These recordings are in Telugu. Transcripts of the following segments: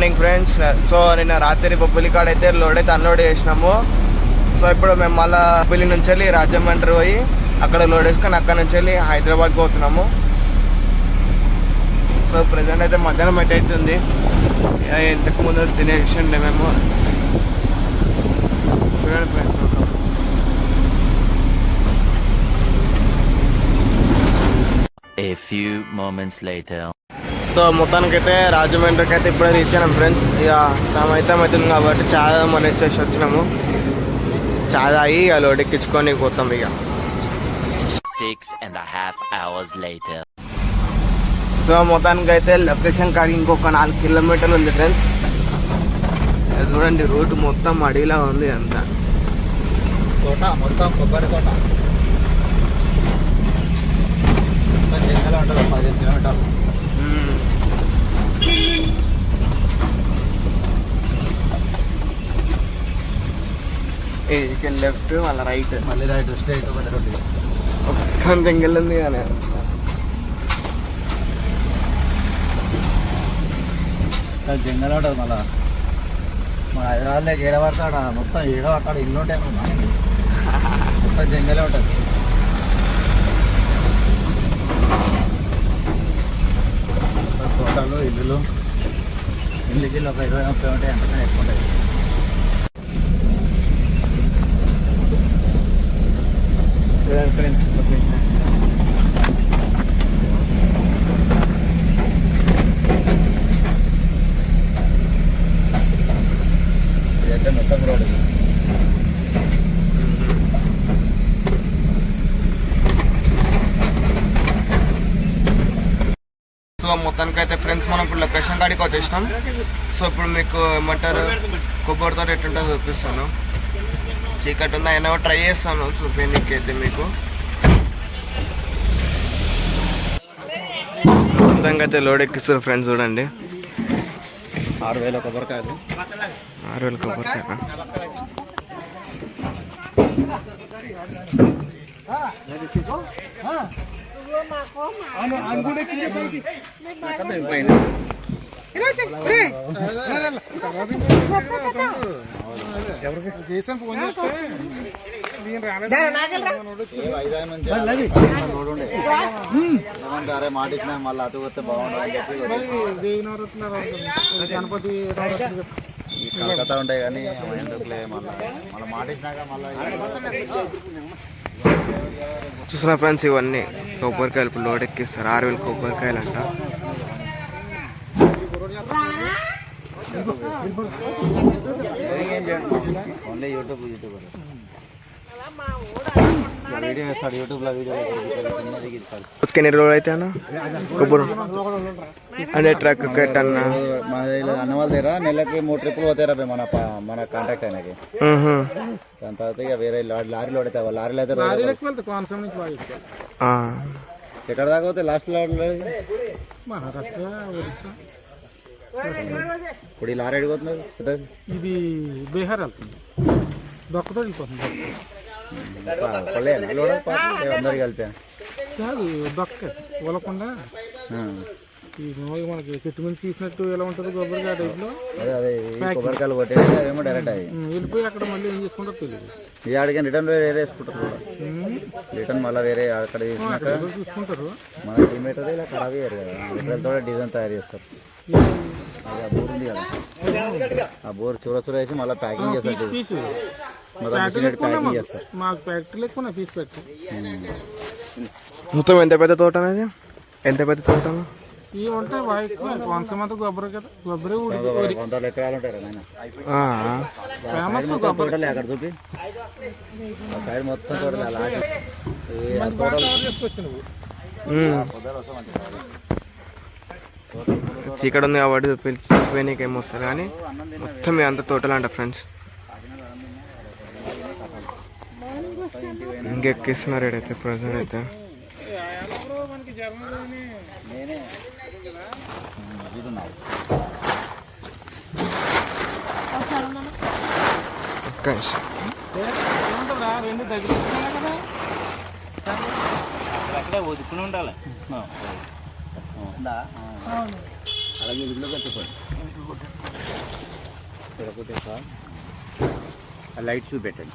Morning friends. సో నిన్న రాత్రి బొబ్బిలి కాడ అయితే లోడ్ అయితే అన్లోడ్ చేసినాము. సో ఇప్పుడు మేము మళ్ళీ బొబ్బిలి నుంచి వెళ్ళి రాజమండ్రి పోయి అక్కడ లోడ్ వేసుకొని అక్కడ నుంచి వెళ్ళి హైదరాబాద్కి పోతున్నాము. సో ప్రజెంట్ అయితే మధ్యాహ్నం అయితే అవుతుంది. ఇంతకు ముందు తినేసిండే మేము. చూడండి friends, A few moments later. So మొత్తానికైతే రాజమండ్రికి అయితే ఇప్పుడే రీచ్ అయినాం ఫ్రెండ్స్. ఇక సామైతం అవుతుంది కాబట్టి చాలా మనేసి చేసి వచ్చినాము. చాలా అయ్యి ఇక లోడ్ ఎక్కించుకొని పోతాం. ఇక 6.5 hours later. సో మొత్తానికి అయితే లొకేషన్ కాడి ఇంకొక 4 కిలోమీటర్లు ఉంది ఫ్రెండ్స్. చూడండి రోడ్డు మొత్తం అడవిలా ఉంది అంతా. తోట మొత్తం కొబ్బరి తోట జంగల్ ఉంటుంది. 15 కిలోమీటర్లు. ఇక్కడ లెఫ్ట్ మళ్ళీ రైట్, మళ్ళీ రైట్, స్ట్రైట్ రోడ్డు ఒక్క జంగల్ ఉంది కానీ జంగల్ ఉంటుంది. మళ్ళీ మన హైదరాబాద్లో ఏడ పడతాడు మొత్తం, ఏడ పడతాడు ఇల్లు ఉంటాయి మొత్తం జంగలే ఉంటుంది. తోటలు ఇల్లులు ఇల్లుకి ఒక 20-30 ఉంటాయి, అంతకన్నా ఎక్కువ ఉంటాయి. ఫ్రెండ్స్ లొకేషన్ ఇదైతే మొత్తం రోడ్డు. సో మొత్తానికి అయితే ఫ్రెండ్స్ మనం ఇప్పుడు లొకేషన్ కాడికి వచ్చేసినాం. సో ఇప్పుడు మీకు ఏమంటారు కొబ్బరితో ఎట్టుంటో చూపిస్తాను. చీకటి ఉంది అయినా ట్రై చేస్తాను చూపించడానికి అయితే మీకు. మొత్తంగా అయితే లోడ్ ఎక్కిస్తారు ఫ్రెండ్స్. చూడండి 6,000 కొబ్బరికాయలు. 6,000 కొబ్బరికాయ. అరే మాట ఇచ్చిన మళ్ళీ అటు వస్తే బాగుంటుంది చెప్పి కథ ఉంటాయి కానీ ఎందుకులే మళ్ళీ మాట ఇచ్చినాక మళ్ళీ చూసిన ఫ్రెండ్స్ ఇవన్నీ కొబ్బరికాయలు ఇప్పుడు లోడ్ ఎక్కిస్తారు. 6,000 కొబ్బరికాయలు అంట. ఓన్లీ యూట్యూబ్ వీడియో వేస్తాడు. యూట్యూబ్లో వీడియో ఎన్ని రోజులు అయితే అన్న కొబ్బరి అంటే ట్రక్ కట్ అన్న మన అన్న వాళ్ళ దగ్గర నెలకి 3 ట్రిప్పులు పోతారా మన కాంటాక్ట్ ఆయనకి. దాని తర్వాత ఇక వేరే లారీలు పడతాయి. లారీలు అయితే ఎక్కడ దాకా పోతే లాస్ట్ లారీ ఇప్పుడు ఈ లారీ అడిగిపోతున్నారు. ఇది బీహార్ వెళ్తుంది, దొక్కతో వెళ్ళిపోతుంది. అందరికి కలిపా కాదు, దొక్క వలకుండా ఈ మనకి చెట్టు మీద తీసినట్టు ఎలా ఉంటుంది కొబ్బరికాయ టైప్లో. అదే కొబ్బరికాయలు కొట్టే ఏమో డైరెక్ట్ అయ్యి వెళ్ళిపోయి అక్కడ మళ్ళీ ఏం చేసుకుంటారో తెలియదు. ఈ ఆడికి రిటర్న్ వేరే వేసుకుంటారు కూడా. రిటర్న్ మళ్ళీ వేరే అక్కడ చూసుకుంటారు. మన టీమేటర్ ఇలా ఖరాబ్ అయ్యారు కదా, రిటర్న్తో డిజైన్ తయారు చేస్తారు. అది ఆ బోర్ ఉంది కదా, ఆ బోర్ చూర వేసి మళ్ళీ ప్యాకింగ్ చేస్తారు. ప్యాకింగ్ చేస్తారు. మాకు ఫ్యాక్టరీలో ఎక్కువ పీస్ పెట్టి మొత్తం ఎంత పెద్ద తోట అనేది, ఎంత పెద్ద తోట ఇవి ఉంటాయి. కొంతమంది కొబ్బరి కదా, కొబ్బరి 100 ఎకరాలు ఉంటాయి కదా ఫేమస్ తోటలే. అక్కడ చూపి ఆ సైడ్ మొత్తం తోటలే. అలా తీసుకొచ్చి నువ్వు చీకటి ఉంది కాబట్టి చూపించడానికి ఏమొస్తారు కానీ మొత్తం అంత తోటలు అంట ఫ్రెండ్స్. ఇంకెక్కిస్తున్నారు ఇక్కడైతే ప్రజెంట్ అయితే. రెండు దగ్గర కదా, అక్కడే ఒదుకుని ఉండాలి. అలాగే ఇదిలో కట్టుకోండి. లేకపోతే సార్ ఆ లైట్ చూపెట్టండి.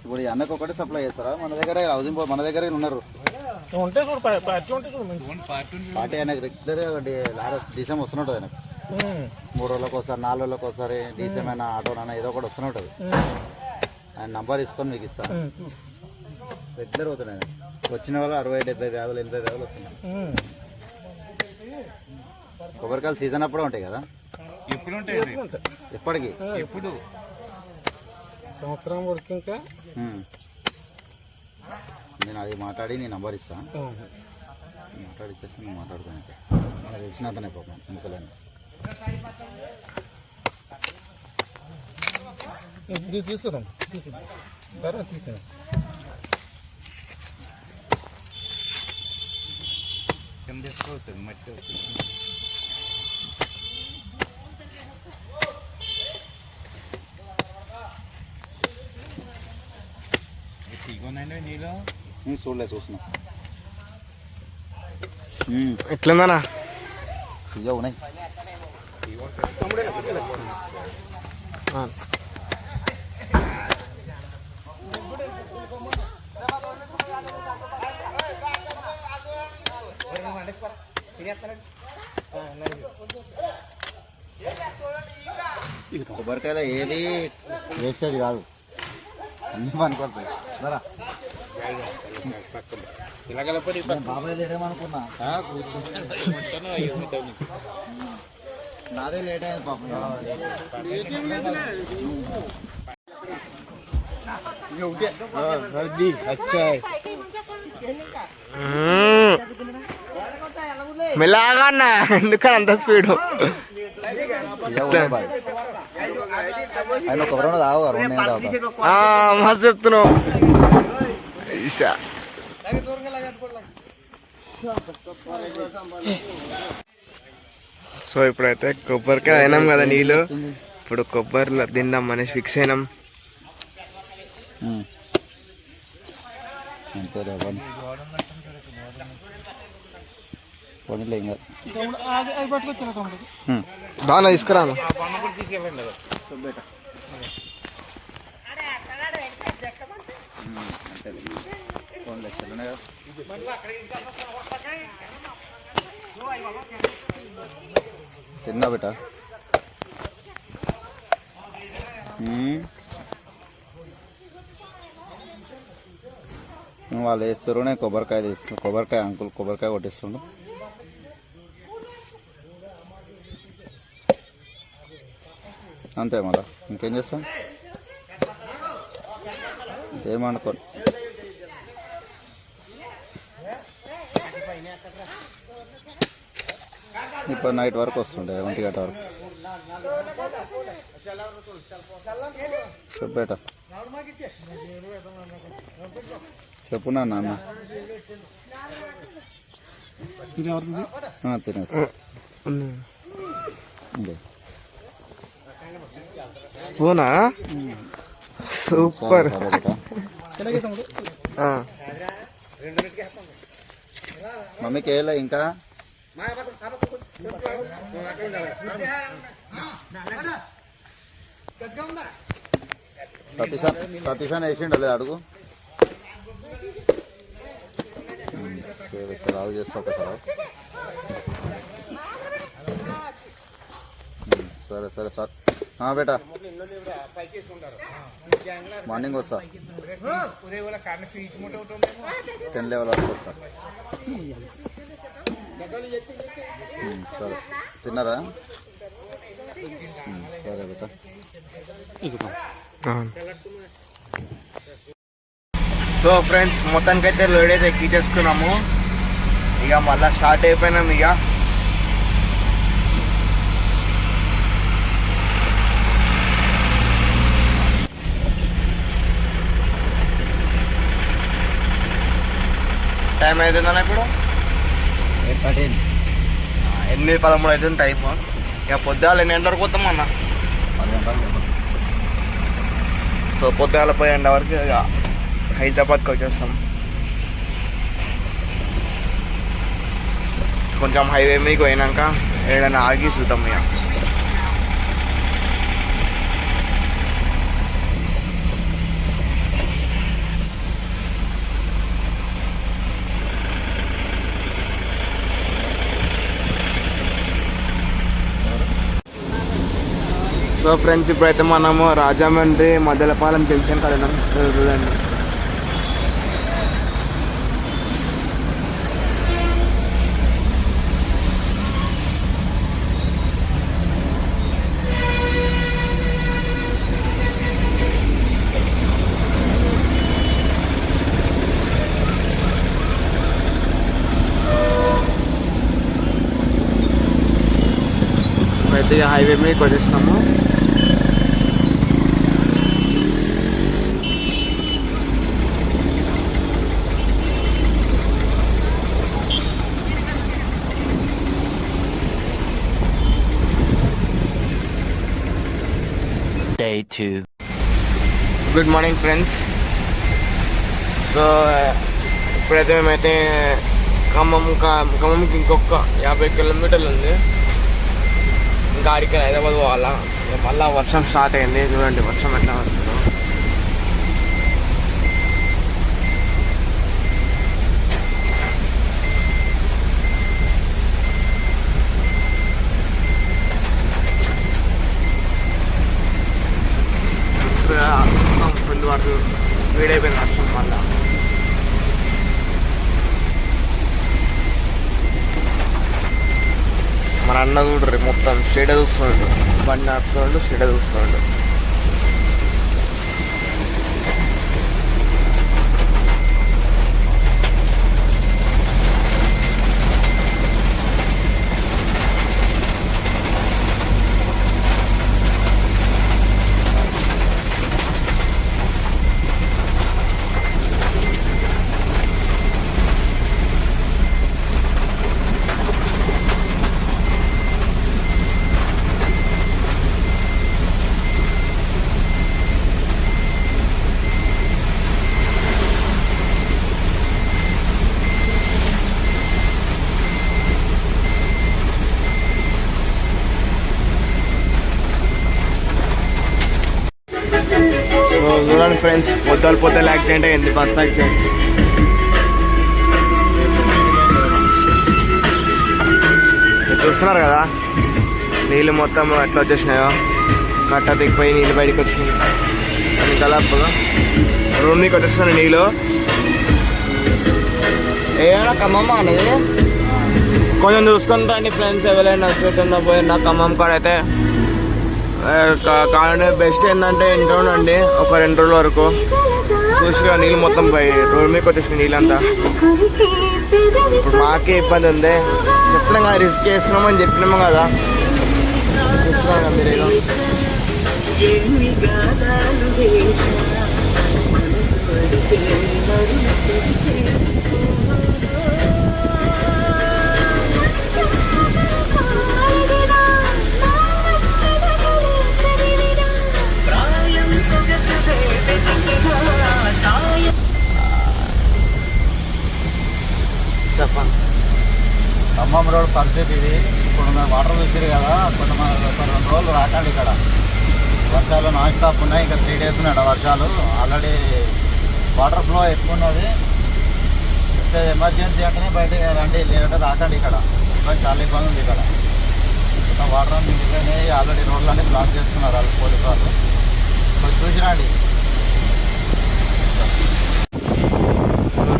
ఇప్పుడు ఈ అన్నకు ఒకటి సప్లై చేస్తారా? మన దగ్గర హౌసింగ్ మన దగ్గర ఉన్నారు ఉంటే చూడు పార్టీ ఉంటే చూడు మంచి పార్టీ ఆయనకు రెగ్యులర్గా డీసీఎం వస్తుంటుంది. ఆయనకు 3 రోజులకు ఒకసారి 4 రోజులకు ఒకసారి డీసీఎం అయినా ఆటోనైనా ఏదో ఒకటి వస్తుంటుంది. ఆయన నంబర్ తీసుకొని మీకు ఇస్తాను. రెగ్యులర్ అవుతున్నాయి వచ్చిన వాళ్ళు 60, 70 బ్యాగులు 80 బ్యాగులు వస్తున్నాయి. కొబ్బరికాయలు సీజన్ అప్పుడే ఉంటాయి కదా? ఎప్పుడు ఉంటాయి ఎప్పటికి? ఎప్పుడు సంవత్సరం వరకు ఇంకా నేను అది మాట్లాడి నీ నంబర్ ఇస్తాను. మాట్లాడి ఇచ్చేస్తే నేను మాట్లాడుతాను. మనకు తెలిసినంతనే పాపం ముసలైన తీసుకుందాం తీసుకుందాం తీసాను. మట్టి నీళ్ళు చూడలేదు, చూస్తున్నా. ఎట్లుందనా? ఇవే ఉన్నాయి. కొబ్బరికాయలు ఏది వేస్టేజ్ కాదు, అన్నీ పనికొస్తాయి. బరా బాబాయ్ లేటేమనుకున్నా, నాదే లేట్ అయింది పాపం. మెల్లగా అన్న, ఎందుకని అంత స్పీడు? ఆయన ఒక రెండు తాగు, 2 నేను తాగుతా. మస్తు చెప్తున్నావు. సో ఇప్పుడైతే కొబ్బరికాయ అయినాం కదా నీళ్ళు, ఇప్పుడు కొబ్బరిలో తిందాం అనేసి ఫిక్స్ అయినాం. అంతేలే పోనీలే ఇంకా దానా తీసుకురాను. తిన్నా బేట. వాళ్ళు వేస్తారు, నేను కొబ్బరికాయ తీస్తాను. కొబ్బరికాయ అంకుల్ కొబ్బరికాయ కొట్టిస్తుండు. అంతే మళ్ళా ఇంకేం చేస్తాం, ఏమనుకో. ఇప్పుడు నైట్ వరకు వస్తుండే, 1 గంట వరకు. చెప్పేట చెప్పు నాన్న. తినేస్తా. స్పూనా? సూపర్. మమ్మీకి వేయలే ఇంకా? సతీశాన్ వేసిండ లేదు అడుగు. రావు చేస్తా ఒకసారి. సరే సరే సార్. బేటా మార్నింగ్ వస్తా, 10 లెవెల్ వరకు వస్తా. సరే తిన్నారా? సరే బేటా. సో ఫ్రెండ్స్, మొత్తానికైతే లోడ్ అయితే ఎక్కించేసుకున్నాము. ఇక మళ్ళీ స్టార్ట్ అయిపోయినాం. ఇక టైం అవుతుందన్న ఇప్పుడు 8:13 అవుతుంది టైం. ఇక పొద్దుగాల 8 గంటల వరకు వస్తాం అన్న. 10 గంటలకు. సో పొద్దుగాల పోయి ఎండ వరకు ఇక హైదరాబాద్కి వచ్చేస్తాం. కొంచెం హైవే మీకు పోయినాక ఏదైనా ఆగి చూద్దాం ఇక. సో ఫ్రెండ్స్, ఇప్పుడైతే మనము రాజమండ్రి మద్దెలపాలెం జంక్షన్ కడదాం. చూడండి, ఇప్పుడైతే హైవే మీదకి వచ్చేసినాము. Day 2. Good morning friends. So ఇప్పుడైతే మేమైతే ఖమ్మంకి ఇంకొక 50 కిలోమీటర్లు ఉంది. ఇంకా ఆడికి హైదరాబాద్ పోవాలా. మళ్ళీ వర్షం స్టార్ట్ అయింది. చూడండి వర్షం ఎట్లా వస్తుందో. ఫుల్ వరకు స్పీడ్ అయిపోయింది వర్షం వల్ల. మన అన్న చూడరు మొత్తం స్టేట్ చూస్తుండు, బండి నడుపుతుండు, స్టేట్ చూస్తుండు. చూడండి ఫ్రెండ్స్, పొద్దులు యాక్సిడెంట్ అయింది, బస్ యాక్సిడెంట్. చూస్తున్నారు కదా నీళ్ళు మొత్తం ఎట్లా వచ్చేసినాయో. కట్ట దిగిపోయి నీళ్ళు బయటకు వచ్చినాయి. కానీ కలపగా రోడ్ మీకు వచ్చేస్తున్నాయి నీళ్ళు. ఏమైనా ఖమ్మమ్మ అనేది కొంచెం చూసుకొని రండి ఫ్రెండ్స్. ఎవరైనా వచ్చేటన్నా పోయినా ఖమ్మం కాడ అయితే కావాలంటే బెస్ట్ ఏంటంటే ఇంట్లో ఉండండి ఒక 2 రోజుల వరకు. చూసిగా నీళ్ళు మొత్తం పోయి రోడ్ మీకు వచ్చేసి నీళ్ళంతా. ఇప్పుడు మాకే ఇబ్బంది ఉంది. చెప్తున్నాం కదా, రిస్క్ చేస్తున్నామని చెప్పినాము కదా, చూస్తున్నాం కదా మీరేగా. చెప్పండి. ఖమ్మం రోడ్ పరిస్థితి ఇది. ఇప్పుడు మేము వాటర్ చూసారు కదా, కొన్ని 2 రోజులు రాకండి ఇక్కడ. వర్షాలు నాన్ స్టాప్ ఉన్నాయి. ఇంకా 3 days ఉన్నాడు వర్షాలు. ఆల్రెడీ వాటర్ ఫ్లో ఎక్కువ ఉన్నది. ఎమర్జెన్సీ అంటేనే బయటకు రండి, లేదంటే రాకండి ఇక్కడ. చాలా ఇబ్బంది ఉంది ఇక్కడ. వాటర్ నిండిపోయినాయి. ఆల్రెడీ రోడ్లన్నీ బ్లాక్ చేస్తున్నారు వాళ్ళు, పోలీసు వాళ్ళు. కొంచెం చూసిరండి.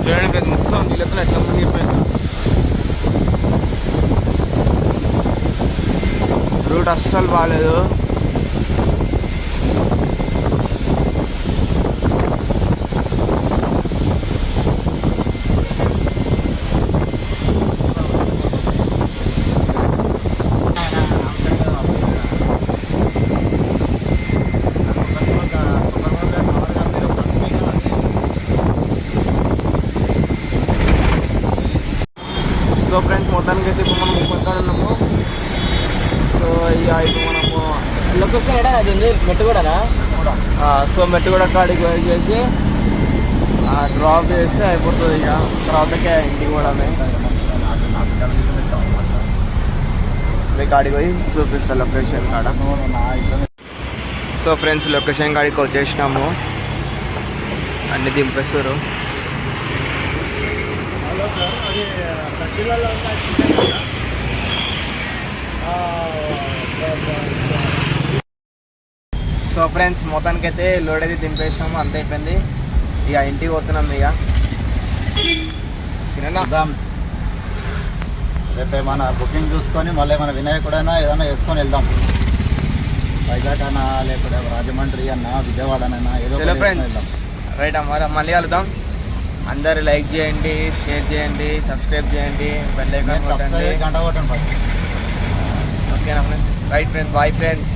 చూడండి మొత్తం నీళ్ళతో ఎట్లా మునిగిపోయింది. రూట్ అస్సలు బాగాలేదు. సో ఫ్రెండ్స్, మొత్తానికి అయితే ఇప్పుడు మనం కొత్త ఉన్నాము. సో ఇక ఇప్పుడు మనము లొకేషన్ ఎక్కడ అది ఉంది మెట్టుగూడనా? సో మెట్టుగూడ కాడికి వెయిట్ చేసి డ్రాప్ చేస్తే అయిపోతుంది. ఇక తర్వాతకే ఇంటికి కూడా మీ కాడికి పోయి చూపిస్తా లొకేషన్ కాడ. సో ఫ్రెండ్స్ లొకేషన్ కాడికి వచ్చేసినాము, అన్ని దింపేస్తారు. సో ఫ్రెండ్స్ మొత్తానికి అయితే లోడ్ అయితే దింపేసినాము, అంత అయిపోయింది. ఇక ఇంటికి పోతున్నాం. ఇక చూద్దాం, రేపు ఏమైనా బుకింగ్ చూసుకొని మళ్ళీ ఏమైనా వినాయకుడైనా ఏదైనా వేసుకొని వెళ్దాం. వైజాగ్ అన్నా లేకపోతే రాజమండ్రి అన్నా విజయవాడనైనా ఏదో చలో ఫ్రెండ్స్, రైట్ అమ్మారా, మళ్ళీ కలుద్దాం. అందరు లైక్ చేయండి, షేర్ చేయండి, సబ్స్క్రైబ్ చేయండి, బెల్ ఐకాన్ కొట్టండి, గంట కొట్టండి ఫస్ట్. ఓకేనా friends? Right friends, bye friends.